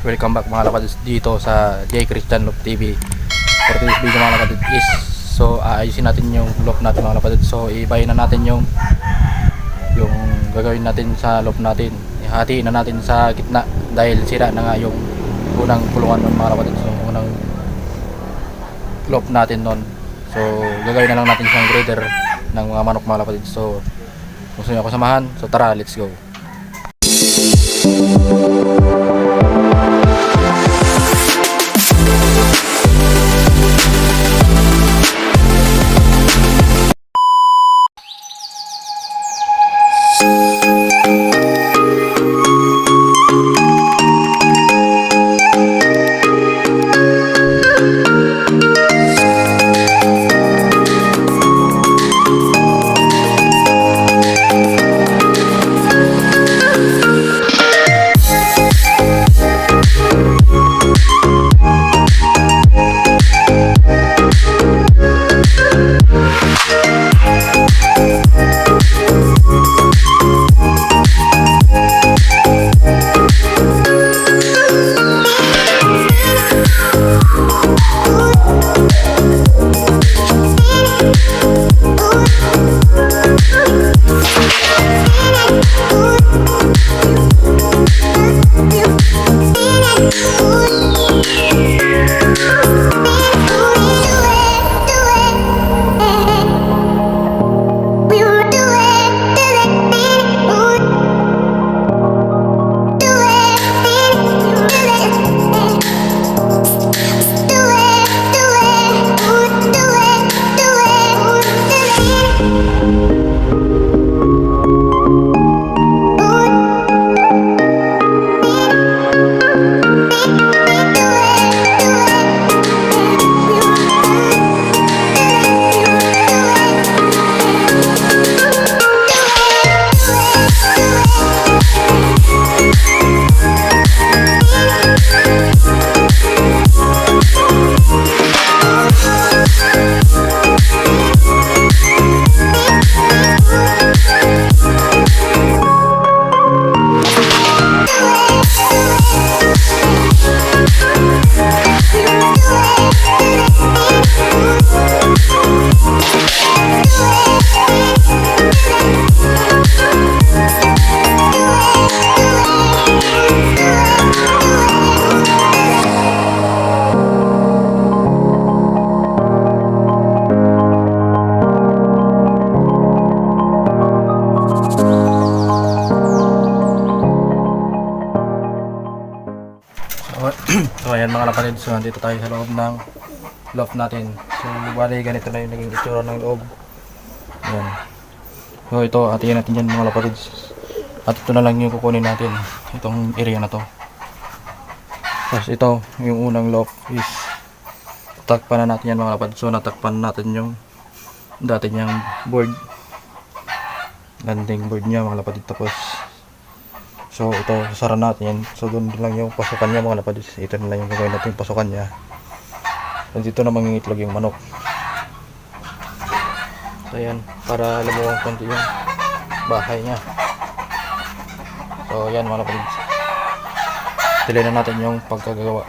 Welcome back mga kapatid dito sa J. Christian Love TV. For today's video mga kapatid is ayusin natin yung loop natin mga kapatid. So ibayin na natin yung gagawin natin sa loop natin. Ihatiin na natin sa gitna dahil sira na nga yung unang kulungan nun mga kapatid. So unang loop natin nun. So gagawin na lang natin siyang grader ng mga manok mga kapatid. So gusto niyo ako samahan? So tara, let's go. So ayan mga kapatid, so nandito tayo sa loob ng loft natin. So bali ganito na yung naging itsura ng loob. Ayan. So ito, hatiin natin yan mga kapatid. At ito na lang yung kukunin natin, itong area na to. Tapos ito, yung unang loft is takpan na natin yan mga kapatid. So natakpan natin yung dati niyang board, landing board niya mga kapatid. Tapos so ito, sasara natin yan. So doon lang yung pasukan niya mga kapatid. Ito na lang yung gagawin natin yung pasukan niya. And dito na mangingitlog yung manok. So yan, para lumuwang konti yung bahay niya. So yan mga kapatid, tuloy na natin yung pagkagawa.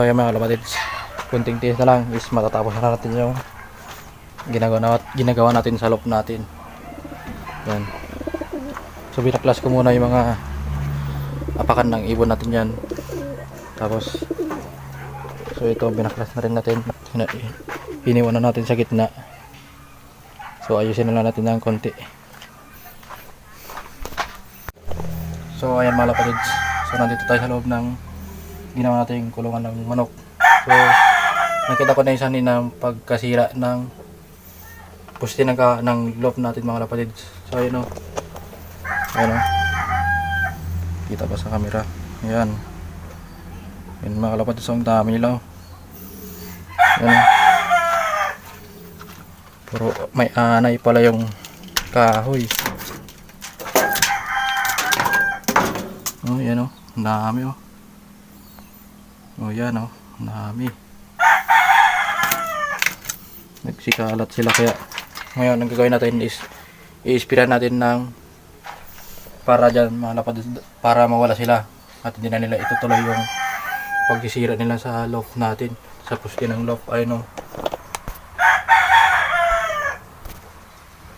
ayan mga kapatids, kunting tiis na lang is matatapos na natin yung ginagawa natin sa loft natin. Yan. So binaklas ko muna yung mga apakan ng ibon natin yan. Tapos so ito binaklas na rin natin, hiniwan na natin sa gitna. So ayusin na lang natin ng konti. So ayan mga kapatids, so nandito tayo sa loob ng ginawa natin kulungan ng manok. So nakita ko na isa ng pagkasira ng puste ng loft natin mga kapatids. So ayun o, ayun o, kita pa sa camera. Ayan, yun mga kapatids, so ang dami nila o. Ayan, pero may anay pala yung kahoy. Oh yan o, ang dami o. Oh yan o, ang dami. Nagsikalat sila, kaya ngayon ang gagawin natin is i-spray natin ng para dyan mga kapatids, para mawala sila at hindi na nila itutuloy yung pagsisira nila sa loft natin, sa puste ng loft. Ayun o,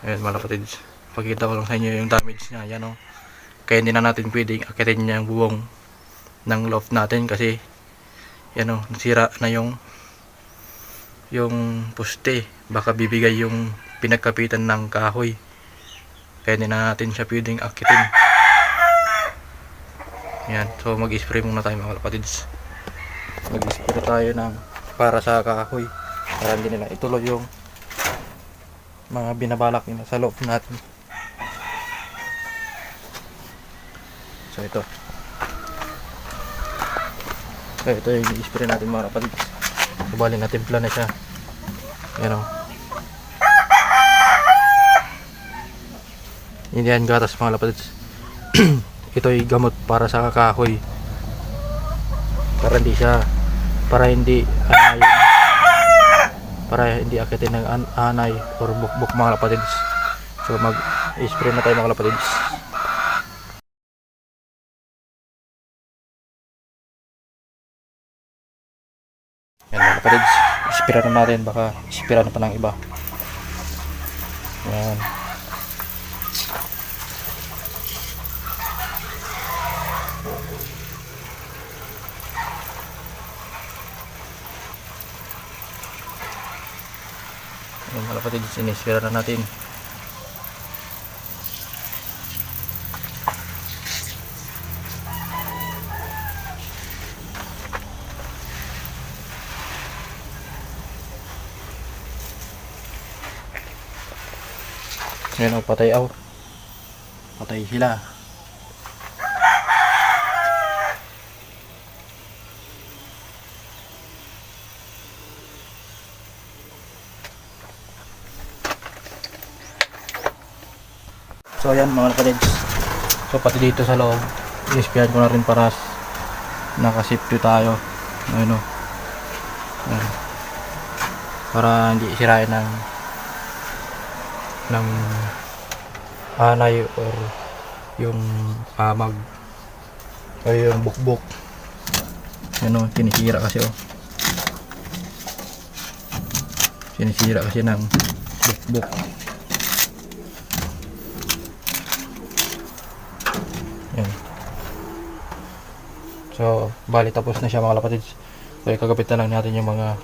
ayan mga kapatids, pakita ko lang sa inyo yung damage niya. Yan o, kaya hindi na natin pwedeng akitin niya yung buwong ng loft natin kasi yan o, nasira na yung poste, baka bibigay yung pinagkapitan ng kahoy, kaya hindi na natin siya pwedeng akitin. Yan, so mag-spray muna tayo mga kapatids. Mag-spray tayo ng para sa kahoy para hindi nila ituloy yung mga binabalak nila sa loob natin. So ito yung i-spray natin mga kapatids. Bali na timpla na siya. Yan o, hindi yan gatas mga kapatids. Ito ay gamot para sa kahoy, para hindi akitin ng anay or bukbok mga kapatids. So mag-spray na tayo mga kapatids. Yan mga kapatids, ispira na natin, baka ispira na pa ng iba. Yan. Yan mga kapatids, inispira na natin. Ngayon o, patay sila. So ayan mga kapatids, so pati dito sa loob i-spian ko na rin para nakasafety tayo. Ayun o, ayan, para hindi sirain ng anay or yung amag o yung bukbok. Yan o, sinisira kasi o, sinisira kasi ng bukbok. Yan. So bali tapos na siya mga kapatids. So ikagapit na lang natin yung mga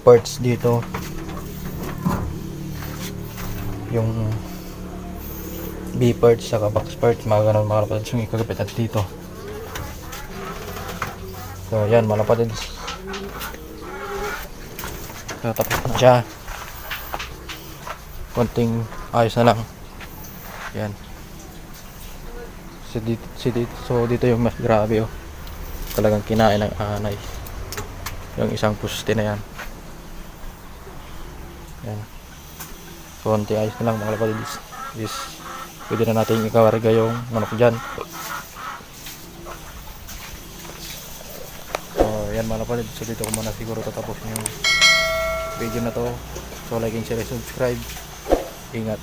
parts dito, yung B parts saka box parts, mga ganun mga kapatids yung ikagapit natin dito. So yan mga kapatids, so tapos na siya, konting ayos na lang. Yan. So dito yung mas grabe oh, talagang kinain ng anay yung isang puste na yan. Yan. So konti ayos na lang mga kapatids, is pwede na natin ikawarga yung manok dyan. So yan mga kapatids, so dito ko muna siguro tatapusin yung video na to. So like and share, subscribe. Ingat.